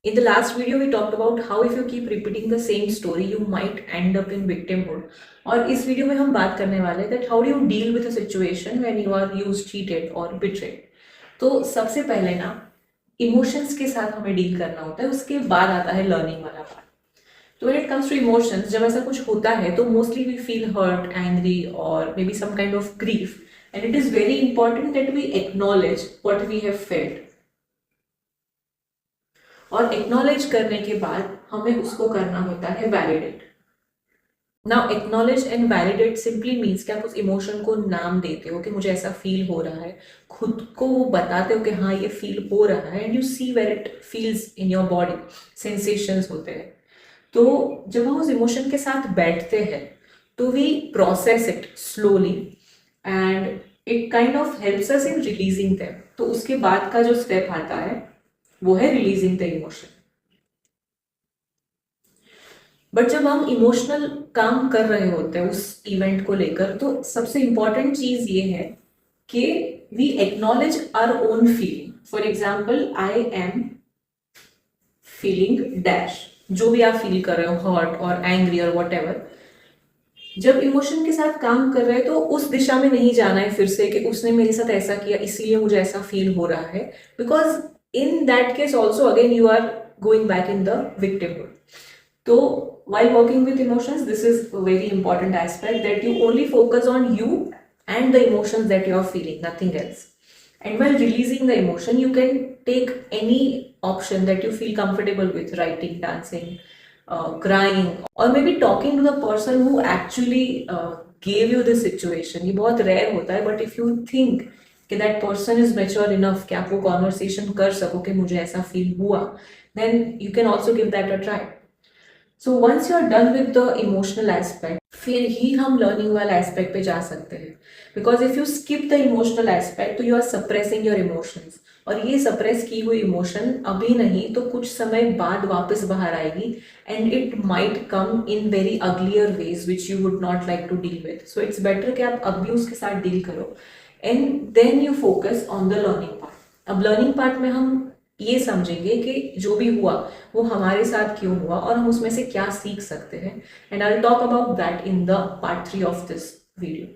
In the last video, we talked about how if you keep repeating the same story, you might end up in victimhood. और इस video में हम बात करने वाले हैं that how do you deal with a situation when you are used, cheated or betrayed. तो सबसे पहले ना इमोशंस के साथ हमें डील करना होता है, उसके बाद आता है लर्निंग वाला पार्ट. तो when it comes to emotions, जब ऐसा कुछ होता है तो mostly we feel hurt, angry और may be some kind of grief, and it is very important that we acknowledge what we have felt. और एक्नॉलेज करने के बाद हमें उसको करना होता है validate. Now acknowledge and validate simply means कि आप उस इमोशन को नाम देते हो कि मुझे ऐसा फील हो रहा है, खुद को वो बताते हो कि हाँ ये फील हो रहा है, and you see where it feels in your body, sensations होते हैं. तो जब हम उस इमोशन के साथ बैठते हैं तो we process it slowly and it kind of helps us in releasing them. तो उसके बाद का जो स्टेप आता है वो है रिलीजिंग द इमोशन. बट जब हम इमोशनल काम कर रहे होते हैं उस इवेंट को लेकर, तो सबसे इंपॉर्टेंट चीज ये है कि we acknowledge our own feeling. For example, I am feeling dash, जो भी आप फील कर रहे हो, हर्ट और एंग्री और वॉट एवर. जब इमोशन के साथ काम कर रहे हैं तो उस दिशा में नहीं जाना है फिर से कि उसने मेरे साथ ऐसा किया इसलिए मुझे ऐसा फील हो रहा है, because in that case also again you are going back in the victimhood. So while working with emotions, this is a very important aspect, that you only focus on you and the emotions that you are feeling, nothing else. And while releasing the emotion, you can take any option that you feel comfortable with: writing, dancing, crying, or maybe talking to the person who actually gave you this situation. ये बहुत rare होता है, but if you think कि that person is mature enough कि आप वो conversation कर सको कि मुझे ऐसा फील हुआ, then you can also give that a try. So once you are done with the emotional aspect, फिर ही हम लर्निंग वाला एस्पेक्ट पे जा सकते हैं. Because if you skip the emotional aspect तो you are suppressing your emotions, और ये सप्रेस की हुई इमोशन अभी नहीं तो कुछ समय बाद वापस बाहर आएगी, and it might come in very uglier ways which you would not like to deal with. So it's better कि आप अभी उसके साथ डील करो and then you focus on the learning part. अब लर्निंग पार्ट में हम ये समझेंगे कि जो भी हुआ वो हमारे साथ क्यों हुआ और हम उसमें से क्या सीख सकते हैं, and I will talk about that in the part 3 of this video.